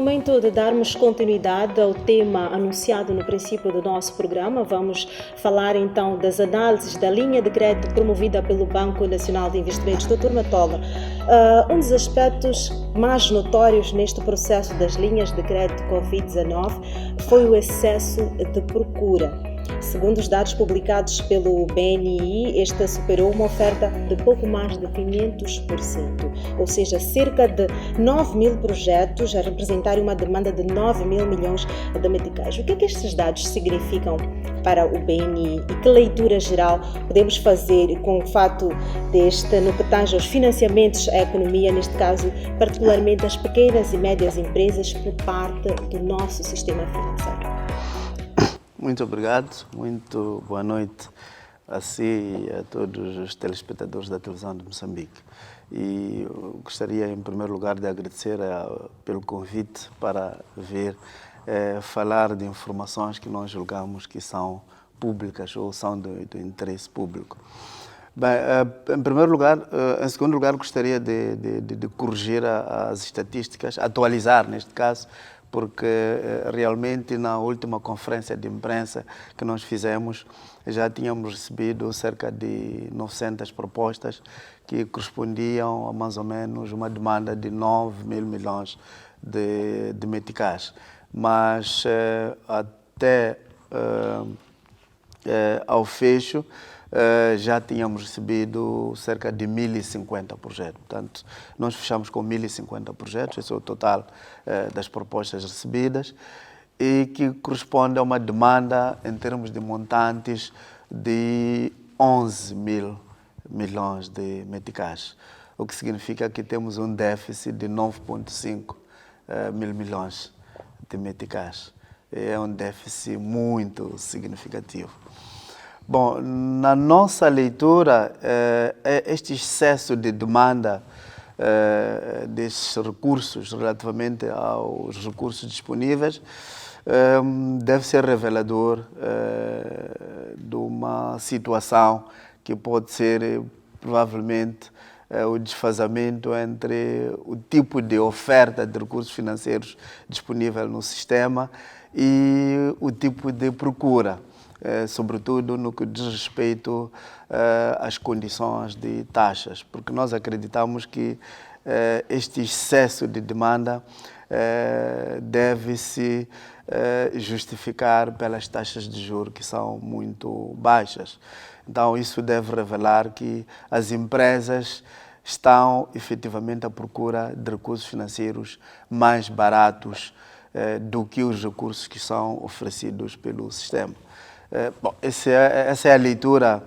momento de darmos continuidade ao tema anunciado no princípio do nosso programa. Vamos falar então das análises da linha de crédito promovida pelo Banco Nacional de Investimentos. Dr. Matola, um dos aspectos mais notórios neste processo das linhas de crédito Covid-19 foi o excesso de procura. Segundo os dados publicados pelo BNI, esta superou uma oferta de pouco mais de 500%, ou seja, cerca de 9 mil projetos a representarem uma demanda de 9 mil milhões de meticais. O que é que estes dados significam para o BNI e que leitura geral podemos fazer com o fato no que tange aos financiamentos à economia, neste caso, particularmente as pequenas e médias empresas, por parte do nosso sistema financeiro? Muito obrigado, muito boa noite a si e a todos os telespectadores da televisão de Moçambique. E eu gostaria, em primeiro lugar, de agradecer pelo convite para vir falar de informações que nós julgamos que são públicas ou são do interesse público. Bem, em primeiro lugar, em segundo lugar, gostaria de corrigir as estatísticas, atualizar neste caso, porque realmente na última conferência de imprensa que nós fizemos já tínhamos recebido cerca de 900 propostas que correspondiam a mais ou menos uma demanda de 9 mil milhões de meticais. Mas até ao fecho já tínhamos recebido cerca de 1.050 projetos. Portanto, nós fechamos com 1.050 projetos, esse é o total das propostas recebidas, e que corresponde a uma demanda, em termos de montantes, de 11 mil milhões de meticais, o que significa que temos um déficit de 9,5 mil milhões de meticais. É um déficit muito significativo. Bom, na nossa leitura, este excesso de demanda desses recursos relativamente aos recursos disponíveis deve ser revelador de uma situação que pode ser, provavelmente, o desfazamento entre o tipo de oferta de recursos financeiros disponível no sistema e o tipo de procura, sobretudo no que diz respeito às condições de taxas, porque nós acreditamos que este excesso de demanda deve-se justificar pelas taxas de juros que são muito baixas. Então, isso deve revelar que as empresas estão efetivamente à procura de recursos financeiros mais baratos do que os recursos que são oferecidos pelo sistema. Bom, essa é a leitura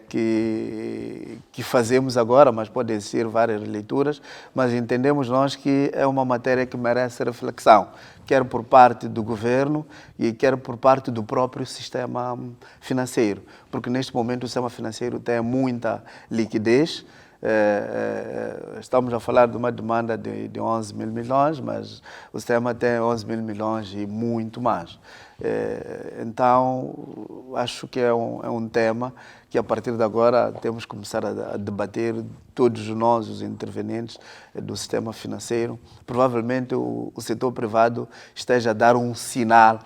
que fazemos agora, mas podem existir várias leituras, mas entendemos nós que é uma matéria que merece reflexão, quer por parte do governo e quer por parte do próprio sistema financeiro, porque neste momento o sistema financeiro tem muita liquidez. Estamos a falar de uma demanda de 11 mil milhões, mas o sistema tem 11 mil milhões e muito mais. Então, acho que é um tema que a partir de agora temos que começar a debater, todos nós, os intervenientes do sistema financeiro. Provavelmente o setor privado esteja a dar um sinal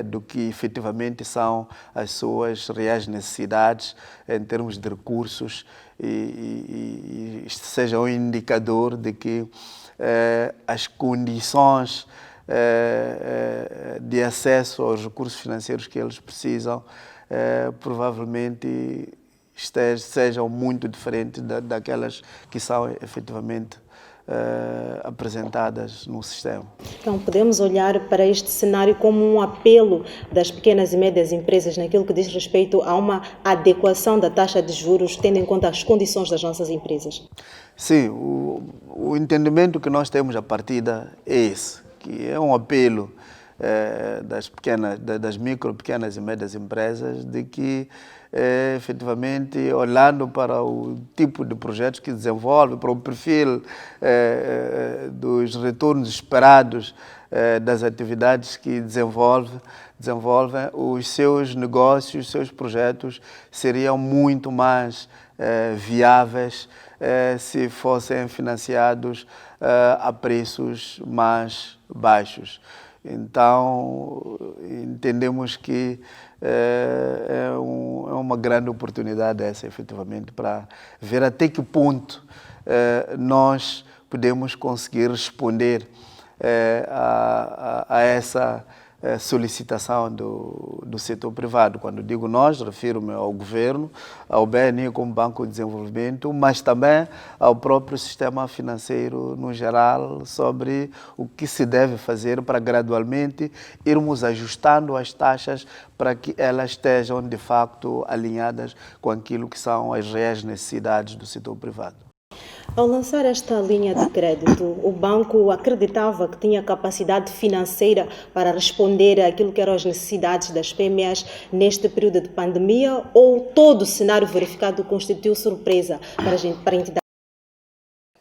do que efetivamente são as suas reais necessidades em termos de recursos e isto seja um indicador de que as condições de acesso aos recursos financeiros que eles precisam provavelmente sejam muito diferentes daquelas que são efetivamente apresentadas no sistema. Então, podemos olhar para este cenário como um apelo das pequenas e médias empresas naquilo que diz respeito a uma adequação da taxa de juros, tendo em conta as condições das nossas empresas? Sim, o entendimento que nós temos a partida é esse, que é um apelo das micro, pequenas e médias empresas de que efetivamente, olhando para o tipo de projetos que desenvolve, para o perfil dos retornos esperados das atividades que desenvolvem, os seus negócios, os seus projetos seriam muito mais viáveis se fossem financiados a preços mais baixos. Então, entendemos que é uma grande oportunidade essa, efetivamente, para ver até que ponto nós podemos conseguir responder a essa solicitação do setor privado. Quando digo nós, refiro-me ao governo, ao BNI como Banco de Desenvolvimento, mas também ao próprio sistema financeiro no geral, sobre o que se deve fazer para gradualmente irmos ajustando as taxas para que elas estejam de facto alinhadas com aquilo que são as reais necessidades do setor privado. Ao lançar esta linha de crédito, o banco acreditava que tinha capacidade financeira para responder àquilo que eram as necessidades das PMEs neste período de pandemia, ou todo o cenário verificado constituiu surpresa para a entidade?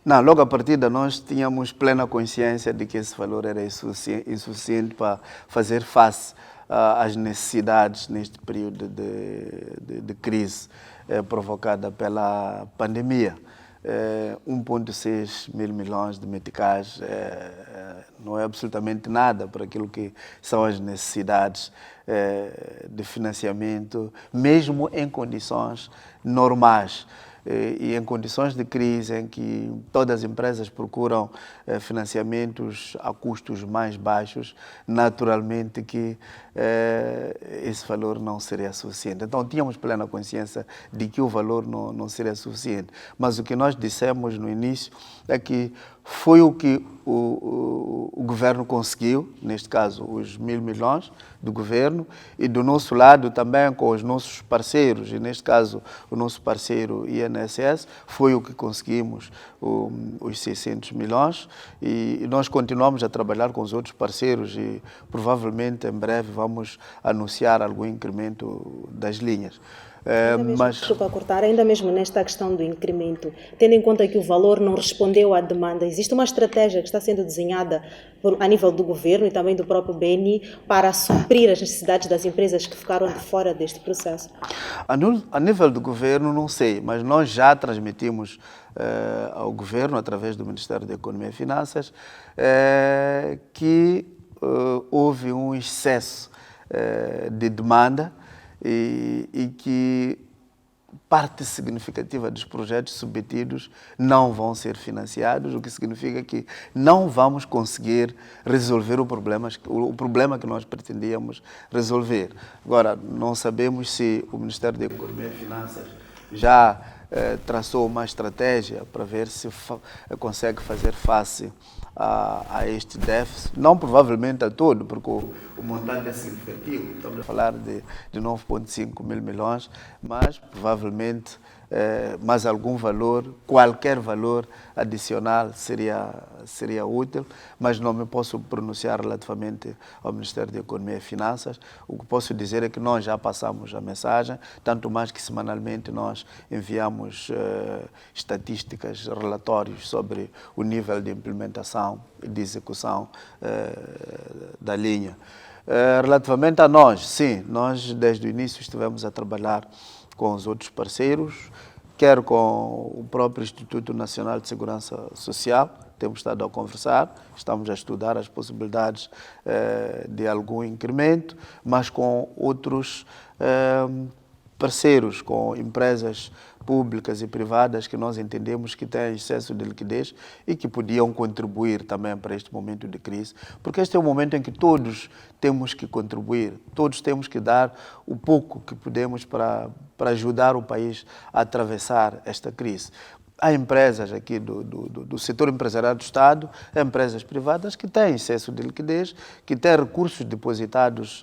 Não, logo à partida nós tínhamos plena consciência de que esse valor era insuficiente para fazer face às necessidades neste período de crise provocada pela pandemia. 1,6 mil milhões de meticais não é absolutamente nada para aquilo que são as necessidades de financiamento, mesmo em condições normais. E em condições de crise em que todas as empresas procuram financiamentos a custos mais baixos, naturalmente que esse valor não seria suficiente. Então, tínhamos plena consciência de que o valor não seria suficiente. Mas o que nós dissemos no início é que foi o que o governo conseguiu, neste caso os 1.000 milhões do governo, e do nosso lado também com os nossos parceiros, e neste caso o nosso parceiro INSS, foi o que conseguimos, os 600 milhões, e nós continuamos a trabalhar com os outros parceiros e provavelmente em breve vamos anunciar algum incremento das linhas. Desculpa cortar, ainda mesmo nesta questão do incremento, tendo em conta que o valor não respondeu à demanda, existe uma estratégia que está sendo desenhada a nível do governo e também do próprio BNI para suprir as necessidades das empresas que ficaram de fora deste processo? A nível do governo, não sei, mas nós já transmitimos ao governo, através do Ministério da Economia e Finanças, que houve um excesso de demanda e que parte significativa dos projetos submetidos não vão ser financiados, o que significa que não vamos conseguir resolver o problema que nós pretendíamos resolver. Agora, não sabemos se o Ministério da Economia e Finanças já traçou uma estratégia para ver se consegue fazer face a este déficit, não provavelmente a todo, porque o montante é significativo, estamos a falar de 9,5 mil milhões, mas provavelmente mais algum valor, qualquer valor adicional seria útil, mas não me posso pronunciar relativamente ao Ministério da Economia e Finanças. O que posso dizer é que nós já passamos a mensagem, tanto mais que semanalmente nós enviamos estatísticas, relatórios sobre o nível de implementação e de execução da linha. Relativamente a nós, sim, nós desde o início estivemos a trabalhar com os outros parceiros, quer com o próprio Instituto Nacional de Segurança Social, temos estado a conversar, estamos a estudar as possibilidades de algum incremento, mas com outros parceiros, com empresas públicas e privadas que nós entendemos que têm excesso de liquidez e que podiam contribuir também para este momento de crise, porque este é um momento em que todos temos que contribuir, todos temos que dar o pouco que podemos para ajudar o país a atravessar esta crise. Há empresas aqui do setor empresarial do Estado, empresas privadas que têm excesso de liquidez, que têm recursos depositados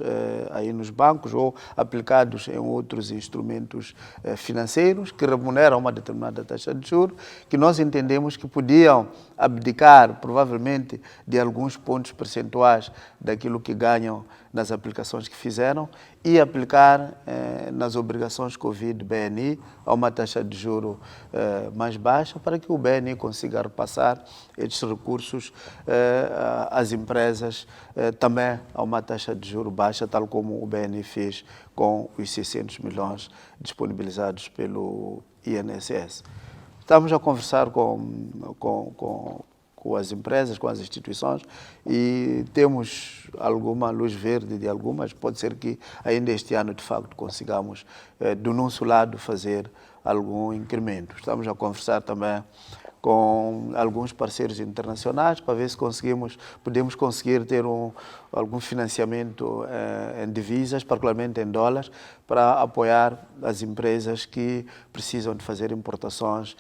aí nos bancos ou aplicados em outros instrumentos financeiros que remuneram uma determinada taxa de juros, que nós entendemos que podiam abdicar provavelmente de alguns pontos percentuais daquilo que ganham nas aplicações que fizeram e aplicar nas obrigações Covid-BNI a uma taxa de juro mais baixa para que o BNI consiga repassar estes recursos às empresas também a uma taxa de juro baixa, tal como o BNI fez com os 600 milhões disponibilizados pelo INSS. Estamos a conversar com as empresas, com as instituições e temos alguma luz verde de algumas. Pode ser que ainda este ano, de facto, consigamos, do nosso lado, fazer algum incremento. Estamos a conversar também com alguns parceiros internacionais para ver se podemos conseguir ter algum financiamento em divisas, particularmente em dólares, para apoiar as empresas que precisam de fazer importações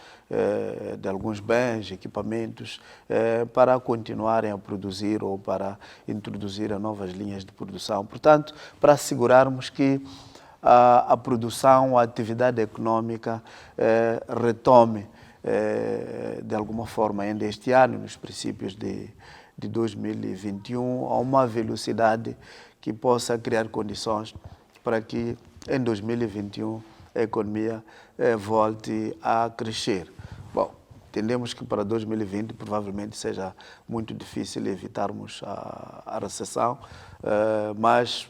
de alguns bens, equipamentos, para continuarem a produzir ou para introduzir novas linhas de produção. Portanto, para assegurarmos que a produção, a atividade econômica retome de alguma forma ainda este ano, nos princípios de 2021, a uma velocidade que possa criar condições para que em 2021 a economia volte a crescer. Bom, entendemos que para 2020 provavelmente seja muito difícil evitarmos a recessão, mas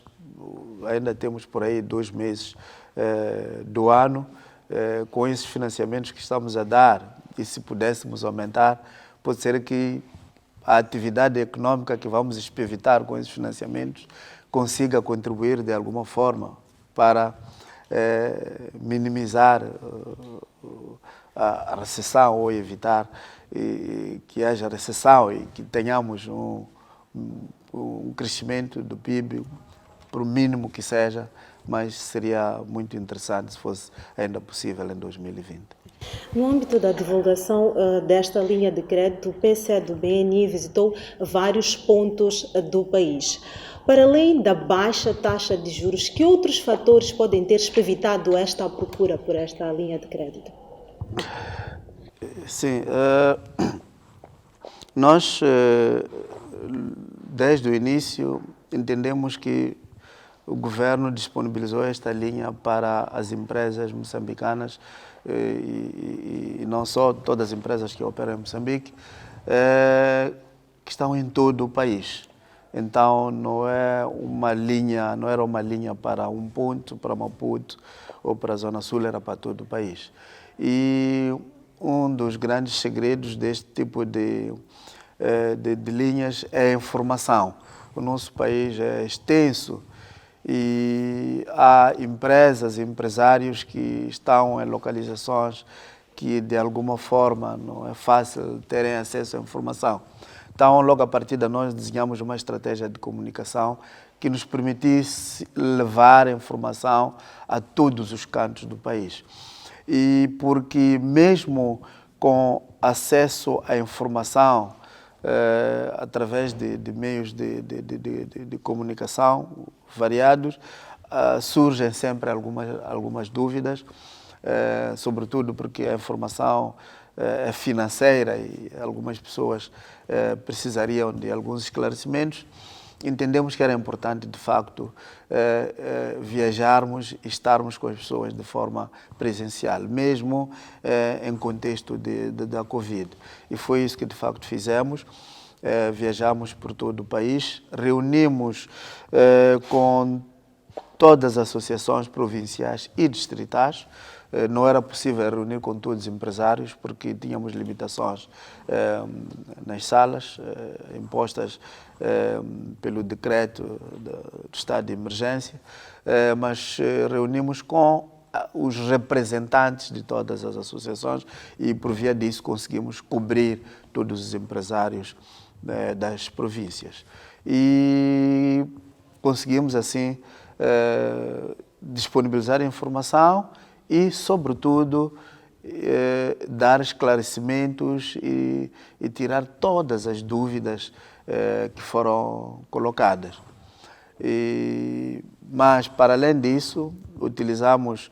ainda temos por aí 2 meses do ano. Com esses financiamentos que estamos a dar, e se pudéssemos aumentar, pode ser que a atividade econômica que vamos expevitar com esses financiamentos consiga contribuir de alguma forma para minimizar a recessão ou evitar que haja recessão e que tenhamos um crescimento do PIB, por mínimo que seja, mas seria muito interessante se fosse ainda possível em 2020. No âmbito da divulgação desta linha de crédito, o PCE do BNI visitou vários pontos do país. Para além da baixa taxa de juros, que outros fatores podem ter evitado esta procura por esta linha de crédito? Sim, nós, desde o início, entendemos que o governo disponibilizou esta linha para as empresas moçambicanas e não só todas as empresas que operam em Moçambique, que estão em todo o país. Então não era uma linha para um ponto, para Maputo ou para a Zona Sul, era para todo o país. E um dos grandes segredos deste tipo de linhas é a informação. O nosso país é extenso e há empresas e empresários que estão em localizações que de alguma forma não é fácil terem acesso à informação. Então, logo a partir de nós desenhamos uma estratégia de comunicação que nos permitisse levar a informação a todos os cantos do país. E porque mesmo com acesso à informação através de meios de comunicação variados, surgem sempre algumas dúvidas, sobretudo porque a informação é financeira e algumas pessoas precisariam de alguns esclarecimentos. Entendemos que era importante, de facto, viajarmos e estarmos com as pessoas de forma presencial, mesmo em contexto da Covid. E foi isso que, de facto, fizemos. Viajamos por todo o país, reunimos com todas as associações provinciais e distritais. Não era possível reunir com todos os empresários porque tínhamos limitações nas salas impostas pelo decreto do estado de emergência, mas reunimos com os representantes de todas as associações e por via disso conseguimos cobrir todos os empresários das províncias. E conseguimos assim disponibilizar a informação e, sobretudo, dar esclarecimentos e tirar todas as dúvidas que foram colocadas. Mas, para além disso, utilizamos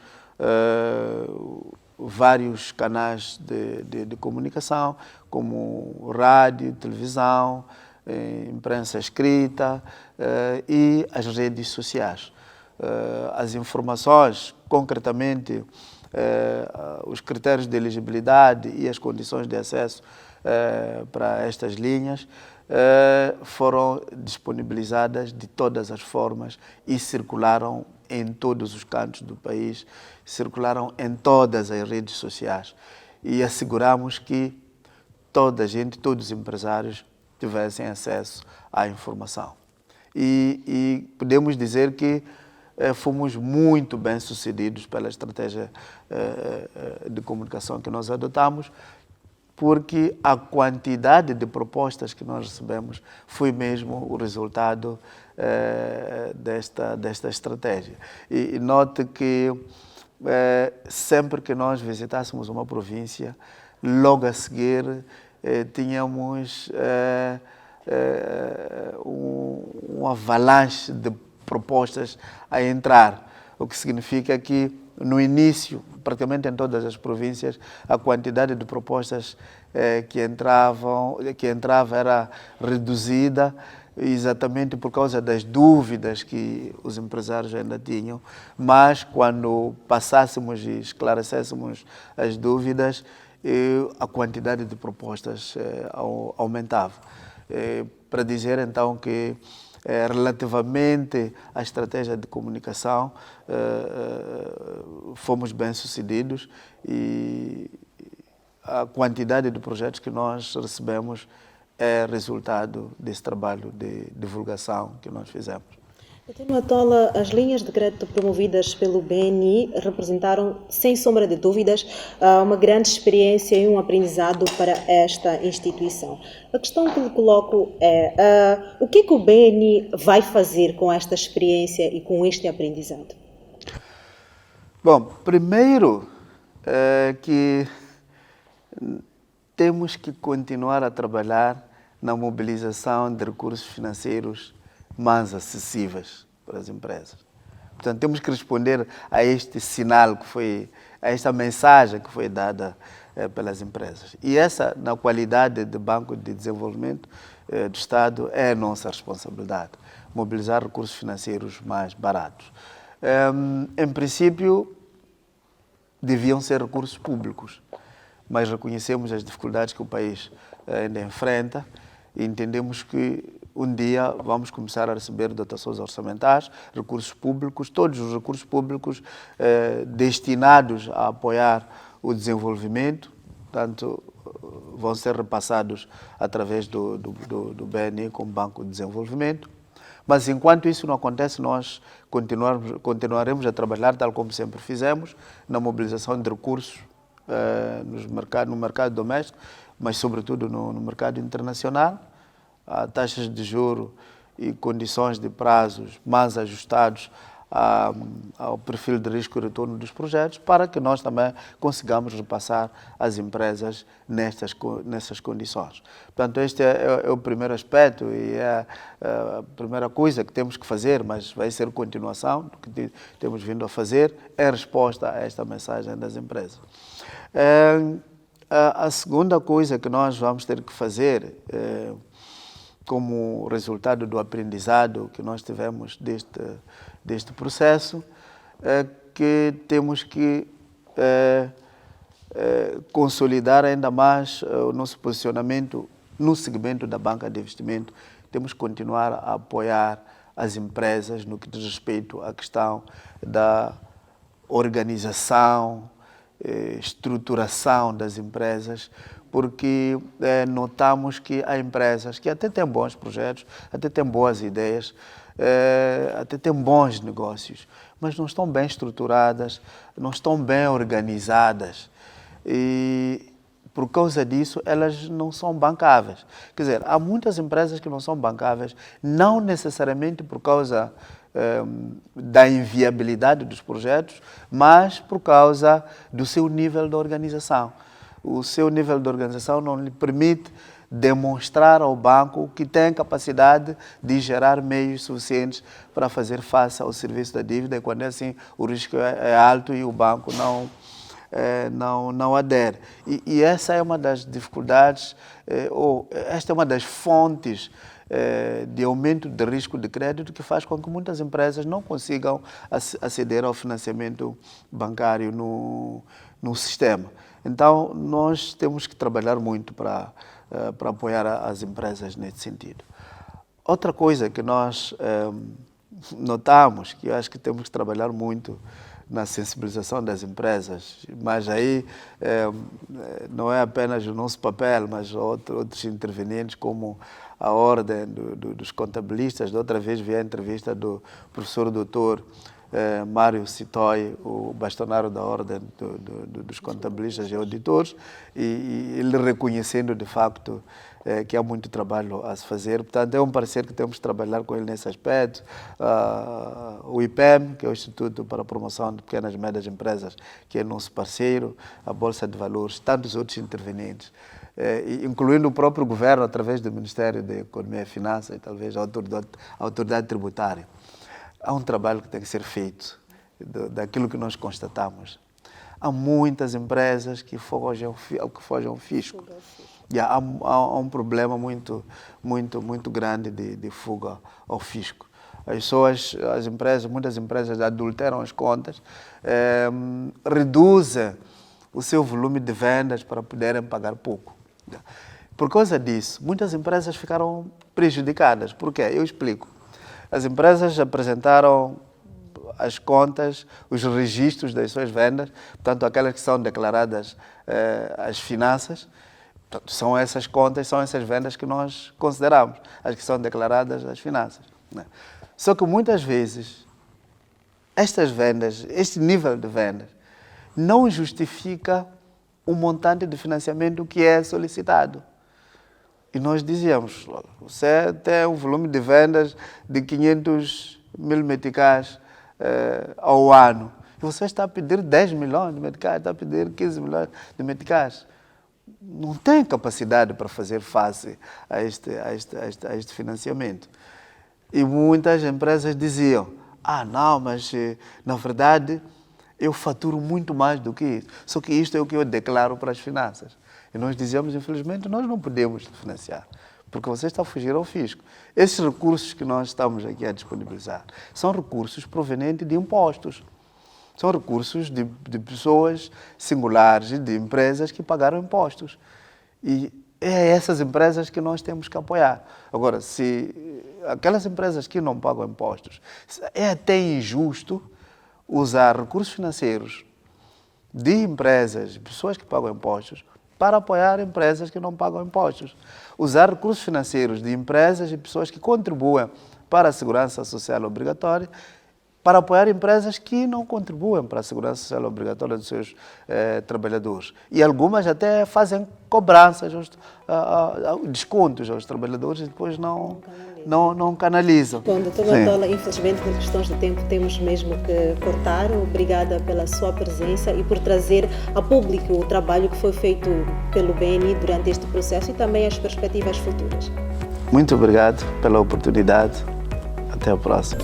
vários canais de comunicação, como rádio, televisão, imprensa escrita e as redes sociais. As informações, concretamente, os critérios de elegibilidade e as condições de acesso para estas linhas foram disponibilizadas de todas as formas e circularam em todos os cantos do país, circularam em todas as redes sociais e asseguramos que toda a gente, todos os empresários tivessem acesso à informação. E podemos dizer que fomos muito bem sucedidos pela estratégia de comunicação que nós adotamos, porque a quantidade de propostas que nós recebemos foi mesmo o resultado desta estratégia. E note que sempre que nós visitássemos uma província, logo a seguir tínhamos um avalanche de propostas a entrar, o que significa que no início, praticamente em todas as províncias, a quantidade de propostas que entrava era reduzida, exatamente por causa das dúvidas que os empresários ainda tinham, mas quando passássemos e esclarecêssemos as dúvidas, a quantidade de propostas aumentava. Para dizer então que relativamente à estratégia de comunicação, fomos bem-sucedidos e a quantidade de projetos que nós recebemos é resultado desse trabalho de divulgação que nós fizemos. Dr. Matola, as linhas de crédito promovidas pelo BNI representaram, sem sombra de dúvidas, uma grande experiência e um aprendizado para esta instituição. A questão que lhe coloco é, o que o BNI vai fazer com esta experiência e com este aprendizado? Bom, primeiro que temos que continuar a trabalhar na mobilização de recursos financeiros mais acessíveis para as empresas. Portanto, temos que responder a este sinal a esta mensagem que foi dada pelas empresas. E essa, na qualidade de Banco de Desenvolvimento do Estado, é a nossa responsabilidade, mobilizar recursos financeiros mais baratos. Em princípio, deviam ser recursos públicos, mas reconhecemos as dificuldades que o país ainda enfrenta e entendemos que um dia vamos começar a receber dotações orçamentais, recursos públicos, todos os recursos públicos destinados a apoiar o desenvolvimento, portanto, vão ser repassados através do BNI como Banco de Desenvolvimento. Mas enquanto isso não acontece, nós continuaremos a trabalhar, tal como sempre fizemos, na mobilização de recursos no mercado doméstico, mas sobretudo no mercado internacional, a taxas de juros e condições de prazos mais ajustados ao perfil de risco e retorno dos projetos, para que nós também consigamos repassar às empresas nessas condições. Portanto, este é o primeiro aspecto e é a primeira coisa que temos que fazer, mas vai ser continuação do que temos vindo a fazer, é resposta a esta mensagem das empresas. A segunda coisa que nós vamos ter que fazer, como resultado do aprendizado que nós tivemos deste processo, é que temos que consolidar ainda mais o nosso posicionamento no segmento da banca de investimento. Temos que continuar a apoiar as empresas no que diz respeito à questão da organização, estruturação das empresas, porque notamos que há empresas que até têm bons projetos, até têm boas ideias, até têm bons negócios, mas não estão bem estruturadas, não estão bem organizadas e por causa disso elas não são bancáveis. Quer dizer, há muitas empresas que não são bancáveis, não necessariamente por causa da inviabilidade dos projetos, mas por causa do seu nível de organização. O seu nível de organização não lhe permite demonstrar ao banco que tem capacidade de gerar meios suficientes para fazer face ao serviço da dívida, e quando é assim o risco é alto e o banco não adere. E essa é uma das dificuldades, ou esta é uma das fontes de aumento de risco de crédito que faz com que muitas empresas não consigam aceder ao financiamento bancário no sistema. Então, nós temos que trabalhar muito para apoiar as empresas nesse sentido. Outra coisa que nós notamos, que eu acho que temos que trabalhar muito na sensibilização das empresas, mas aí não é apenas o nosso papel, mas outros intervenientes, como a Ordem dos Contabilistas. Da outra vez vi a entrevista do professor doutor Mário Citói, o bastonário da Ordem dos Contabilistas e Auditores, e ele reconhecendo de facto que há muito trabalho a se fazer. Portanto, é um parecer que temos que trabalhar com ele nesse aspecto. O IPEM, que é o Instituto para a Promoção de Pequenas e Médias Empresas, que é nosso parceiro, a Bolsa de Valores, tantos outros intervenientes, incluindo o próprio governo, através do Ministério da Economia e Finanças e talvez a autoridade tributária. Há um trabalho que tem que ser feito, daquilo que nós constatamos. Há muitas empresas que fogem ao fisco. E há um problema muito grande de fuga ao fisco. Muitas empresas adulteram as contas, reduzem o seu volume de vendas para poderem pagar pouco. Por causa disso, muitas empresas ficaram prejudicadas. Por quê? Eu explico. As empresas apresentaram as contas, os registros das suas vendas, portanto, aquelas que são declaradas às finanças. Portanto, são essas contas, são essas vendas que nós consideramos, as que são declaradas às finanças. Né? Só que muitas vezes, estas vendas, este nível de vendas, não justifica o montante de financiamento que é solicitado. E nós dizíamos, você tem um volume de vendas de 500 mil meticais ao ano, e você está a pedir 10 milhões de meticais, está a pedir 15 milhões de meticais. Não tem capacidade para fazer face a este financiamento. E muitas empresas diziam, não, mas na verdade eu faturo muito mais do que isso. Só que isto é o que eu declaro para as finanças. E nós dizíamos, infelizmente, nós não podemos financiar, porque você está a fugir ao fisco. Esses recursos que nós estamos aqui a disponibilizar são recursos provenientes de impostos. São recursos de pessoas singulares e de empresas que pagaram impostos. E é essas empresas que nós temos que apoiar. Agora, se aquelas empresas que não pagam impostos, é até injusto usar recursos financeiros de empresas, de pessoas que pagam impostos, para apoiar empresas que não pagam impostos. Usar recursos financeiros de empresas e pessoas que contribuem para a segurança social obrigatória para apoiar empresas que não contribuem para a segurança social obrigatória dos seus trabalhadores. E algumas até fazem cobranças, descontos aos trabalhadores e depois não canalizam. Bom, doutor Matola, infelizmente por questões de tempo temos mesmo que cortar. Obrigada pela sua presença e por trazer a público o trabalho que foi feito pelo BNI durante este processo e também as perspectivas futuras. Muito obrigado pela oportunidade. Até a próxima.